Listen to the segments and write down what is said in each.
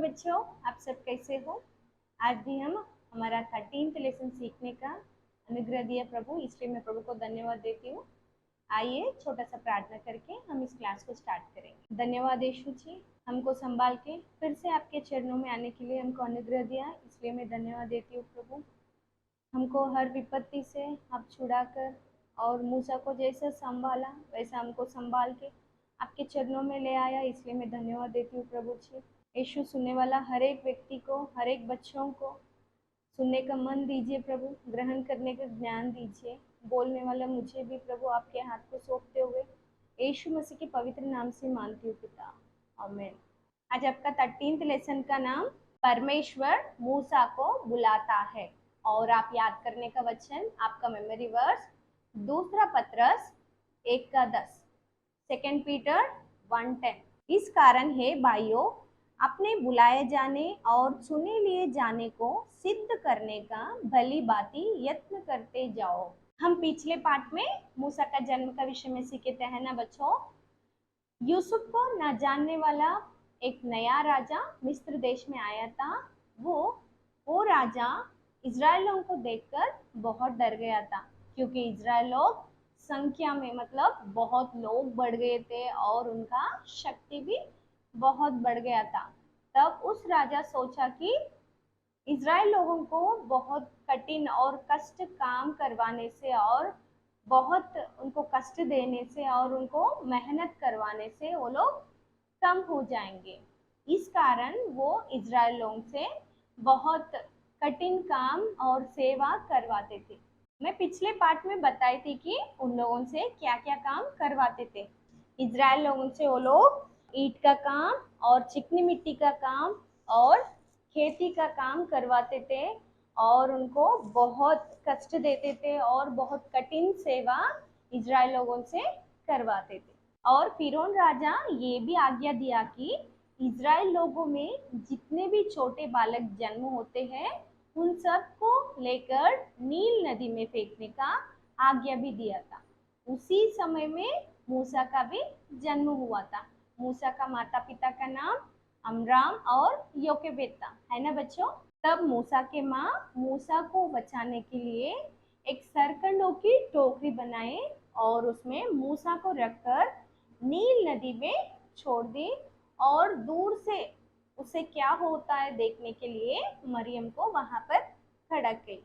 बच्चों, आप सब कैसे हो? आज भी हम हमारा 13th लेसन सीखने का अनुग्रह दिया प्रभु, इसलिए मैं प्रभु को धन्यवाद देती हूँ। आइए छोटा सा प्रार्थना करके हम इस क्लास को स्टार्ट करेंगे। धन्यवाद यीशु जी, हमको संभाल के फिर से आपके चरणों में आने के लिए हमको अनुग्रह दिया, इसलिए मैं धन्यवाद देती हूँ प्रभु। हमको हर विपत्ति से आप छुड़ाकर और मूसा को जैसा संभाला वैसा हमको संभाल के आपके चरणों में ले आया, इसलिए मैं धन्यवाद देती हूँ प्रभु जी। यीशु, सुनने वाला हर एक व्यक्ति को, हर एक बच्चों को सुनने का मन दीजिए प्रभु, ग्रहण करने का ज्ञान दीजिए। बोलने वाला मुझे भी प्रभु आपके हाथ को सौंपते हुए यीशु मसीह के पवित्र नाम से मानती हूँ पिता, आमीन। आज आपका 13th लेसन का नाम परमेश्वर मूसा को बुलाता है, और आप याद करने का वचन, आपका मेमोरी वर्स दूसरा पत्रस 1:10, 2 पीटर 1:10। इस कारण है भाइयों, अपने बुलाए जाने और चुने लिए जाने को सिद्ध करने का भली भांति यत्न करते जाओ। हम पिछले पाठ में मूसा का जन्म का विषय में सीखे थे, है ना बच्चों। यूसुफ को न जानने वाला एक नया राजा मिस्र देश में आया था। वो राजा इजराइलों को देखकर बहुत डर गया था, क्योंकि इजराइल लोग संख्या में मतलब बहुत लोग बढ़ गए थे और उनका शक्ति भी बहुत बढ़ गया था। तब उस राजा सोचा कि इजराइल लोगों को बहुत कठिन और कष्ट काम करवाने से और बहुत उनको कष्ट देने से और उनको मेहनत करवाने से वो लोग कम हो जाएंगे। इस कारण वो इजराइल लोगों से बहुत कठिन काम और सेवा करवाते थे। मैं पिछले पार्ट में बताई थी कि उन लोगों से क्या क्या काम करवाते थे। इजराइल लोगों से वो लोग ईंट का काम और चिकनी मिट्टी का काम और खेती का काम करवाते थे, और उनको बहुत कष्ट देते थे और बहुत कठिन सेवा इजराइल लोगों से करवाते थे। और फिरौन राजा ये भी आज्ञा दिया कि इजराइल लोगों में जितने भी छोटे बालक जन्म होते हैं उन सब को लेकर नील नदी में फेंकने का आज्ञा भी दिया था। उसी समय में मूसा का भी जन्म हुआ था। मूसा का माता पिता का नाम अमराम और योकेबेद था, है ना बच्चों। तब मूसा के माँ मूसा को बचाने के लिए एक सरकंडों की टोकरी बनाए और उसमें मूसा को रखकर नील नदी में छोड़ दी, और दूर से उसे क्या होता है देखने के लिए मरियम को वहां पर खड़ा गई।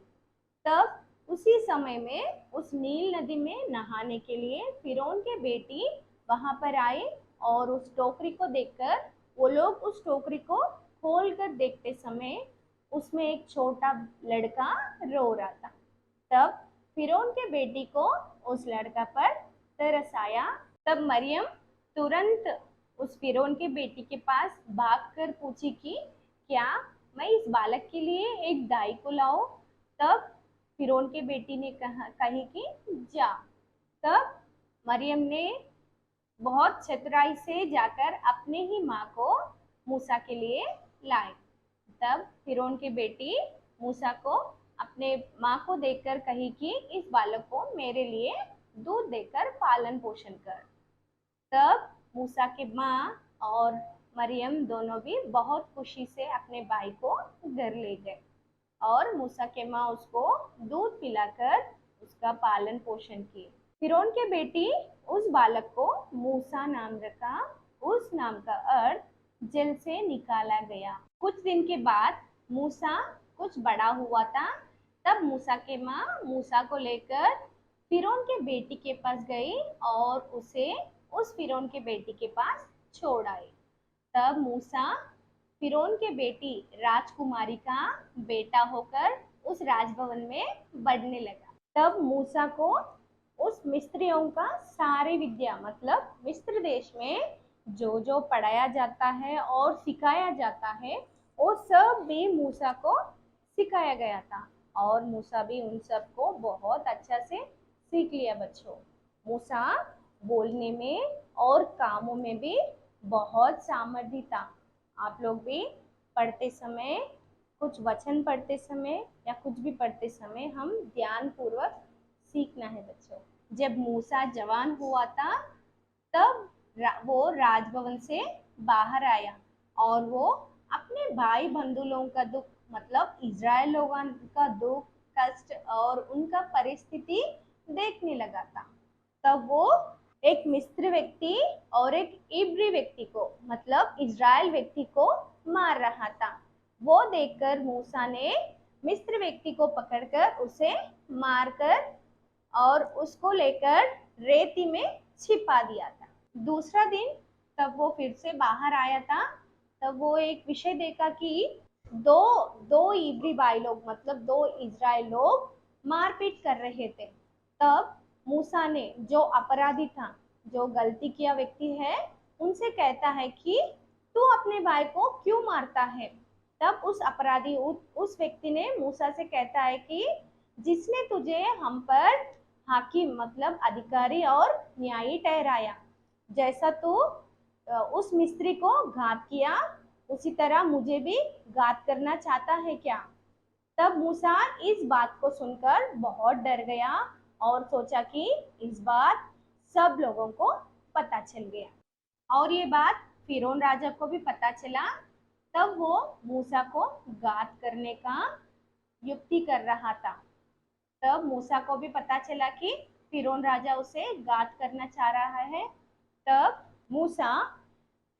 तब उसी समय में उस नील नदी में नहाने के लिए फिरौन के बेटी वहां पर आई, और उस टोकरी को देखकर वो लोग उस टोकरी को खोलकर देखते समय उसमें एक छोटा लड़का रो रहा था। तब फिरौन के बेटी को उस लड़का पर तरस आया। तब मरियम तुरंत उस फिरौन के बेटी के पास भागकर पूछी कि क्या मैं इस बालक के लिए एक दाई को लाऊं? तब फिरौन के बेटी ने कही कि जा। तब मरियम ने बहुत चतुराई से जाकर अपने ही माँ को मूसा के लिए लाए। तब फिरौन की बेटी मूसा को अपने माँ को देखकर कही कि इस बालक को मेरे लिए दूध देकर पालन पोषण कर। तब मूसा के माँ और मरियम दोनों भी बहुत खुशी से अपने भाई को घर ले गए, और मूसा के माँ उसको दूध पिलाकर उसका पालन पोषण किए। फिरौन के बेटी उस बालक को मूसा नाम रखा। उस नाम का अर्थ जल से निकाला गया। कुछ दिन के बाद मूसा कुछ बड़ा हुआ था। तब मूसा के माँ मूसा को लेकर फिरौन के बेटी के पास गई और उसे उस फिरौन के बेटी के पास छोड़ आई। तब मूसा फिरौन के बेटी राजकुमारी का बेटा होकर उस राजभवन में बढ़ने लगा। तब मूसा को उस मिस्रियों का सारी विद्या, मतलब मिस्र देश में जो जो पढ़ाया जाता है और सिखाया जाता है वो सब भी मूसा को सिखाया गया था, और मूसा भी उन सब को बहुत अच्छा से सीख लिया बच्चों। मूसा बोलने में और कामों में भी बहुत सामर्थ्य था। आप लोग भी पढ़ते समय, कुछ वचन पढ़ते समय या कुछ भी पढ़ते समय हम ध्यान पूर्वक सीखना है बच्चों। जब मूसा जवान हुआ था तब वो राजभवन से बाहर आया और वो अपने भाई बंधु लोगों का दुख मतलब इज़राइल लोगों का दुख कष्ट और उनका परिस्थिति देखने लगा था। तब वो एक मिस्र व्यक्ति और एक इब्री व्यक्ति को मतलब इज़राइल व्यक्ति को मार रहा था। वो देखकर मूसा ने मिस्र व्यक्ति को पकड़कर उसे मारकर और उसको लेकर रेती में छिपा दिया था। दूसरा दिन तब वो फिर से बाहर आया था। तब वो एक विषय देखा कि दो दो इब्री भाई लोग मतलब दो इज़राइल लोग मारपीट कर रहे थे। तब मूसा ने जो अपराधी था जो गलती किया व्यक्ति है उनसे कहता है कि तू अपने भाई को क्यों मारता है। तब उस अपराधी उस व्यक्ति ने मूसा से कहता है कि जिसने तुझे हम पर हाकिम मतलब अधिकारी और न्यायी ठहराया, जैसा तू उस मिस्त्री को घात किया उसी तरह मुझे भी घात करना चाहता है क्या। तब मूसा इस बात को सुनकर बहुत डर गया और सोचा कि इस बात सब लोगों को पता चल गया और ये बात फिरौन राजा को भी पता चला। तब वो मूसा को घात करने का युक्ति कर रहा था। तब मूसा को भी पता चला कि फिरौन राजा उसे घात करना चाह रहा है। तब मूसा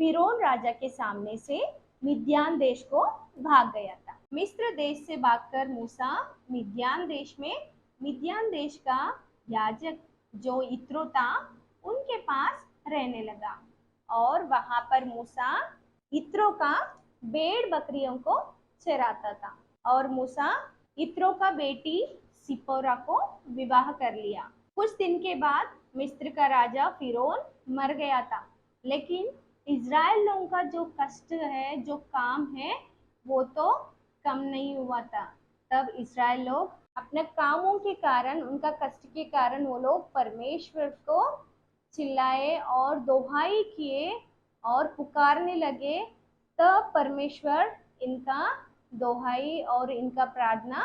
फिरौन राजा के सामने से मिद्यान देश को भाग गया था। मिस्र देश से भागकर मूसा मिद्यान देश में मिद्यान देश का याजक जो इत्रो था उनके पास रहने लगा और वहां पर मूसा इत्रो का भेड़ बकरियों को चराता था और मूसा इत्रो का बेटी सिपोरा को विवाह कर लिया। कुछ दिन के बाद मिस्र का राजा फिरौन मर गया था, लेकिन इज़राइल लोगों का जो कष्ट है जो काम है वो तो कम नहीं हुआ था। तब इज़राइल लोग अपने कामों के कारण उनका कष्ट के कारण वो लोग परमेश्वर को चिल्लाए और दोहाई किए और पुकारने लगे। तब परमेश्वर इनका दोहाई और इनका प्रार्थना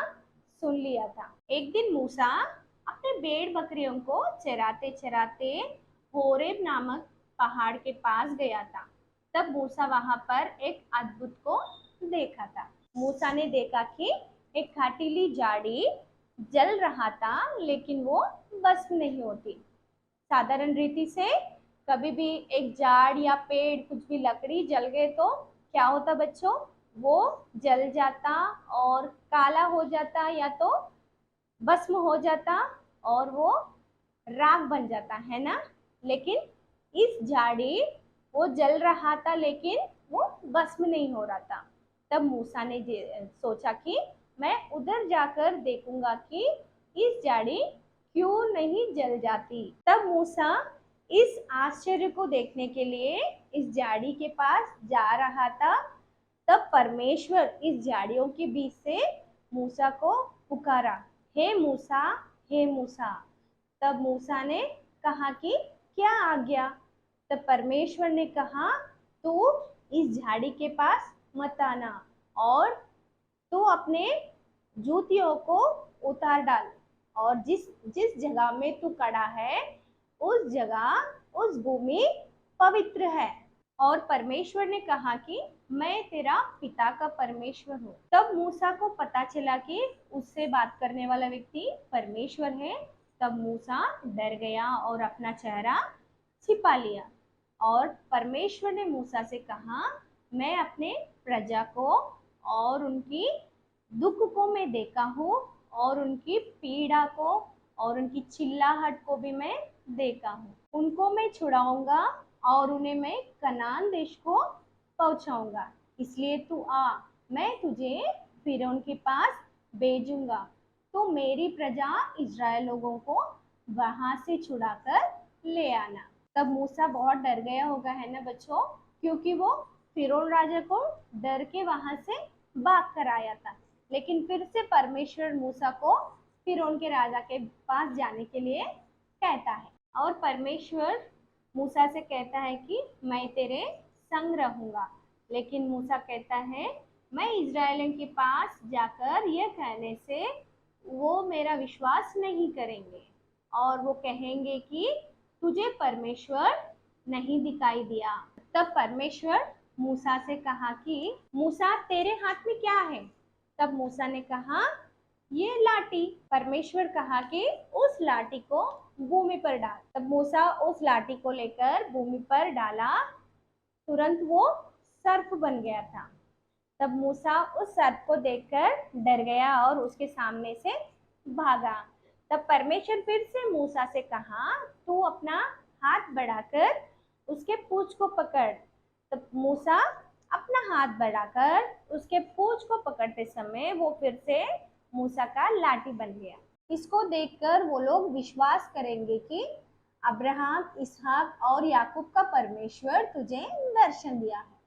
सुन लिया था। एक दिन मूसा अपने भेड़ बकरियों को चराते चराते होरेब नामक पहाड़ के पास गया था। तब मूसा वहां पर एक अद्भुत को देखा था। मूसा ने देखा कि एक काटीली झाड़ी जल रहा था लेकिन वो भस्म नहीं होती। साधारण रीति से कभी भी एक झाड़ या पेड़ कुछ भी लकड़ी जल गए तो क्या होता बच्चों, वो जल जाता और काला हो जाता या तो भस्म हो जाता और वो राख बन जाता है ना। लेकिन इस झाड़ी वो जल रहा था लेकिन वो भस्म नहीं हो रहा था। तब मूसा ने सोचा कि मैं उधर जाकर देखूंगा कि इस झाड़ी क्यों नहीं जल जाती। तब मूसा इस आश्चर्य को देखने के लिए इस झाड़ी के पास जा रहा था। तब परमेश्वर इस झाड़ियों के बीच से मूसा को पुकारा, हे मूसा, हे मूसा। तब मूसा ने कहा कि क्या आज्ञा। तब परमेश्वर ने कहा तू इस झाड़ी के पास मत आना और तू अपने जूतियों को उतार डाल और जिस जिस जगह में तू खड़ा है उस जगह उस भूमि पवित्र है। और परमेश्वर ने कहा कि मैं तेरा पिता का परमेश्वर हूँ। तब मूसा को पता चला कि उससे बात करने वाला व्यक्ति परमेश्वर है। तब मूसा डर गया और अपना चेहरा छिपा लिया और परमेश्वर ने मूसा से कहा, मैं अपने प्रजा को और उनकी दुख को मैं देखा हूँ और उनकी पीड़ा को और उनकी चिल्लाहट को भी मैं देखा हूँ। उनको मैं छुड़ाऊंगा और उन्हें मैं कनान देश को पहुंचाऊंगा। इसलिए तू आ, मैं तुझे फिरौन के पास भेजूंगा। तो मेरी प्रजा इज़राइल लोगों को वहां से छुड़ाकर ले आना। तब मूसा बहुत डर गया होगा है ना बच्चों, क्योंकि वो फिरौन राजा को डर के वहां से भाग कर आया था। लेकिन फिर से परमेश्वर मूसा को फिरौन के राजा के पास जाने के लिए कहता है और परमेश्वर मूसा से कहता है कि मैं तेरे संग रहूंगा। लेकिन मूसा कहता है मैं इज़राइलियों के पास जाकर यह कहने से वो मेरा विश्वास नहीं करेंगे और वो कहेंगे कि तुझे परमेश्वर नहीं दिखाई दिया। तब परमेश्वर मूसा से कहा कि मूसा तेरे हाथ में क्या है? तब मूसा ने कहा ये लाठी। परमेश्वर कहा कि उस लाठी को भूमि पर डाल। तब मूसा उस लाठी को लेकर भूमि पर डाला, तुरंत वो सर्प बन गया था। तब मूसा उस सर्प को देखकर डर गया और उसके सामने से भागा। तब परमेश्वर फिर से मूसा से कहा तू अपना हाथ बढ़ाकर उसके पूंछ को पकड़। तब मूसा अपना हाथ बढ़ाकर उसके पूंछ को पकड़ते समय वो फिर से मूसा का लाठी बन गया। इसको देखकर वो लोग विश्वास करेंगे कि अब्राहम, इसहाक और याकूब का परमेश्वर तुझे दर्शन दिया है।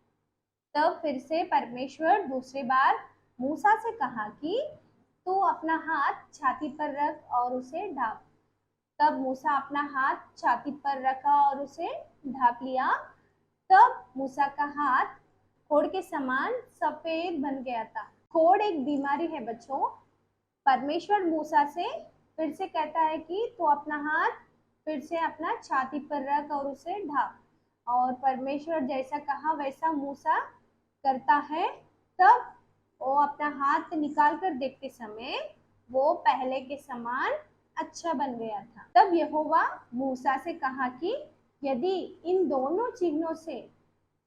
तब फिर से परमेश्वर दूसरी बार मूसा से कहा कि तू अपना हाथ छाती पर रख और उसे ढाप। तब मूसा अपना हाथ छाती पर रखा और उसे ढाप लिया। तब मूसा का हाथ खोड़ के समान सफेद बन गया था। खोड़ एक बीमारी है बच्चों। परमेश्वर मूसा से फिर से कहता है कि तू अपना हाथ फिर से अपना छाती पर रख और उसे ढाप। और परमेश्वर जैसा कहा वैसा मूसा करता है। तब वो अपना हाथ निकाल कर देखते समय वो पहले के समान अच्छा बन गया था। तब यहोवा मूसा से कहा कि यदि इन दोनों चिन्हों से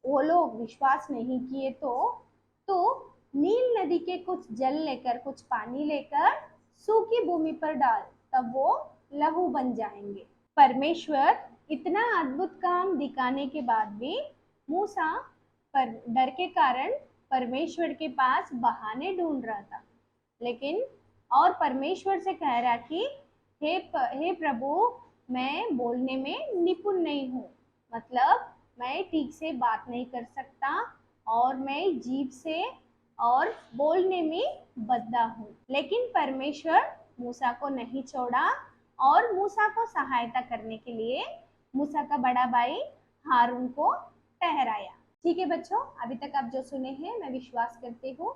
वो लोग विश्वास नहीं किए तो नील नदी के कुछ जल लेकर, कुछ पानी लेकर सूखी भूमि पर डाल, तब वो लहू बन जाएंगे। परमेश्वर इतना अद्भुत काम दिखाने के बाद भी मूसा पर डर के कारण परमेश्वर के पास बहाने ढूंढ रहा था। लेकिन और परमेश्वर से कह रहा कि हे प्रभु, मैं बोलने में निपुण नहीं हूँ। मतलब मैं ठीक से बात नहीं कर सकता और मैं जीभ से और बोलने में बद्दा हूँ। लेकिन परमेश्वर मूसा को नहीं छोड़ा और मूसा को सहायता करने के लिए मूसा का बड़ा भाई हारून को ठहराया। ठीक है बच्चों, अभी तक आप जो सुने हैं मैं विश्वास करती हूँ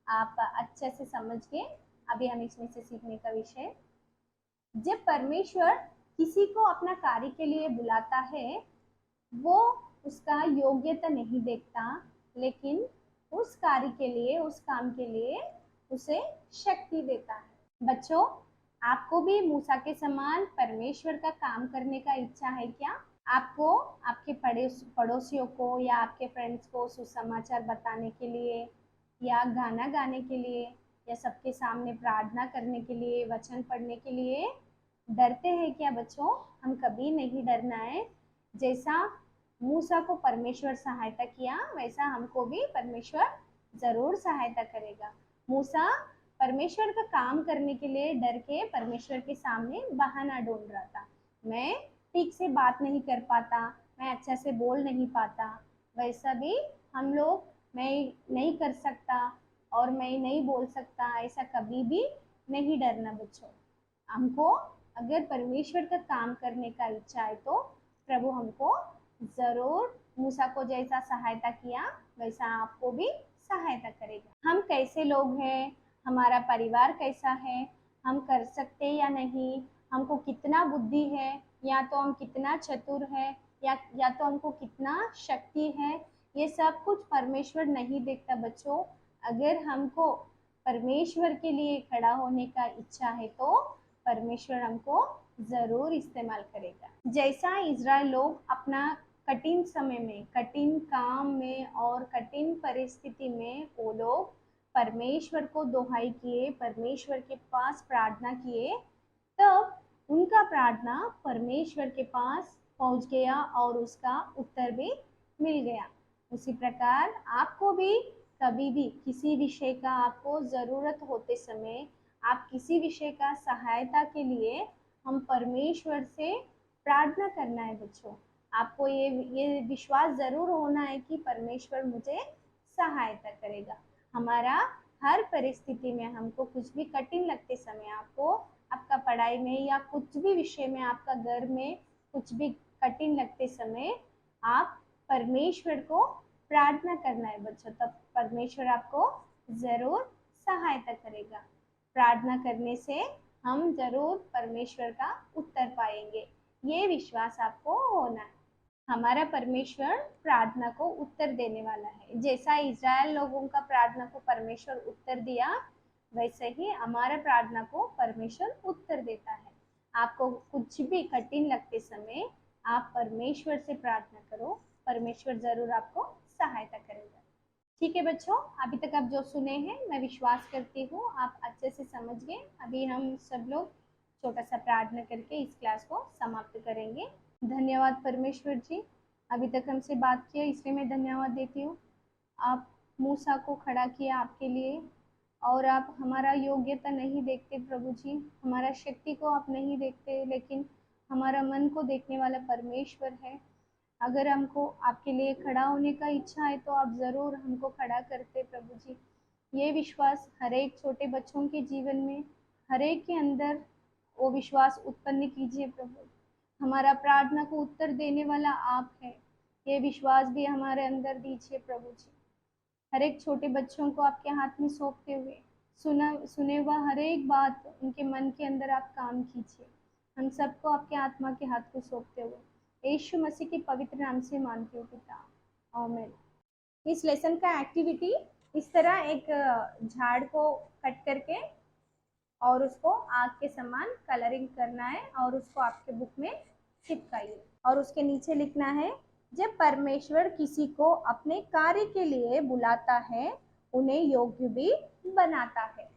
आप अच्छे से समझ गए। अभी हम इसमें से सीखने का विषय, जब परमेश्वर किसी को अपना कार्य के लिए बुलाता है वो उसका योग्यता नहीं देखता, लेकिन उस कार्य के लिए, उस काम के लिए उसे शक्ति देता है। बच्चों, आपको भी मूसा के समान परमेश्वर का काम करने का इच्छा है क्या? आपको आपके पड़ोसियों को या आपके फ्रेंड्स को सुसमाचार बताने के लिए या गाना गाने के लिए या सबके सामने प्रार्थना करने के लिए, वचन पढ़ने के लिए डरते हैं क्या बच्चों? हम कभी नहीं डरना है। जैसा मूसा को परमेश्वर सहायता किया वैसा हमको भी परमेश्वर जरूर सहायता करेगा। मूसा परमेश्वर का काम करने के लिए डर के परमेश्वर के सामने बहाना ढूंढ रहा था। मैं ठीक से बात नहीं कर पाता, मैं अच्छा से बोल नहीं पाता, वैसा भी हम लोग मैं नहीं कर सकता और मैं नहीं बोल सकता, ऐसा कभी भी नहीं डरना बच्चों। हमको अगर परमेश्वर का काम करने का इच्छा है तो प्रभु हमको जरूर मूसा को जैसा सहायता किया वैसा आपको भी सहायता करेगा। हम कैसे लोग हैं, हमारा परिवार कैसा है, हम कर सकते या नहीं, हमको कितना बुद्धि है, या तो हम कितना चतुर है या तो हमको कितना शक्ति है, ये सब कुछ परमेश्वर नहीं देखता बच्चों। अगर हमको परमेश्वर के लिए खड़ा होने का इच्छा है तो परमेश्वर हमको जरूर इस्तेमाल करेगा। जैसा इज़राइल लोग अपना कठिन समय में, कठिन काम में और कठिन परिस्थिति में वो लोग परमेश्वर को दोहाई किए, परमेश्वर के पास प्रार्थना किए, तब उनका प्रार्थना परमेश्वर के पास पहुंच गया और उसका उत्तर भी मिल गया। उसी प्रकार आपको भी कभी भी किसी विषय का आपको ज़रूरत होते समय, आप किसी विषय का सहायता के लिए हम परमेश्वर से प्रार्थना करना है बच्चों। आपको ये विश्वास ज़रूर होना है कि परमेश्वर मुझे सहायता करेगा। हमारा हर परिस्थिति में हमको कुछ भी कठिन लगते समय, आपको आपका पढ़ाई में या कुछ भी विषय में, आपका घर में कुछ भी कठिन लगते समय आप परमेश्वर को प्रार्थना करना है बच्चों, तब परमेश्वर आपको ज़रूर सहायता करेगा। प्रार्थना करने से हम जरूर परमेश्वर का उत्तर पाएंगे, ये विश्वास आपको होना है। हमारा परमेश्वर प्रार्थना को उत्तर देने वाला है। जैसा इज़राइल लोगों का प्रार्थना को परमेश्वर उत्तर दिया, वैसे ही हमारा प्रार्थना को परमेश्वर उत्तर देता है। आपको कुछ भी कठिन लगते समय आप परमेश्वर से प्रार्थना करो, परमेश्वर जरूर आपको सहायता करेगा। ठीक है बच्चों, अभी तक आप जो सुने हैं मैं विश्वास करती हूँ आप अच्छे से समझ गए। अभी हम सब लोग छोटा सा प्रार्थना करके इस क्लास को समाप्त करेंगे। धन्यवाद परमेश्वर जी, अभी तक हमसे बात किया इसलिए मैं धन्यवाद देती हूँ। आप मूसा को खड़ा किया आपके लिए, और आप हमारा योग्यता नहीं देखते प्रभु जी, हमारा शक्ति को आप नहीं देखते, लेकिन हमारा मन को देखने वाला परमेश्वर है। अगर हमको आपके लिए खड़ा होने का इच्छा है तो आप ज़रूर हमको खड़ा करते प्रभु जी। ये विश्वास हर एक छोटे बच्चों के जीवन में, हर एक के अंदर वो विश्वास उत्पन्न कीजिए प्रभु। हमारा प्रार्थना को उत्तर देने वाला आप है, ये विश्वास भी हमारे अंदर दीजिए प्रभु जी। हर एक छोटे बच्चों को आपके हाथ में सौंपते हुए सुने हुआ हर एक बात उनके मन के अंदर आप काम कीजिए। हम सबको आपके आत्मा के हाथ को सौंपते हुए यीशु मसीह के पवित्र नाम से मांगती हूँ पिता, आमीन। इस लेसन का एक्टिविटी इस तरह एक झाड़ को कट करके और उसको आग के समान कलरिंग करना है और उसको आपके बुक में चिपकाइए और उसके नीचे लिखना है, जब परमेश्वर किसी को अपने कार्य के लिए बुलाता है उन्हें योग्य भी बनाता है।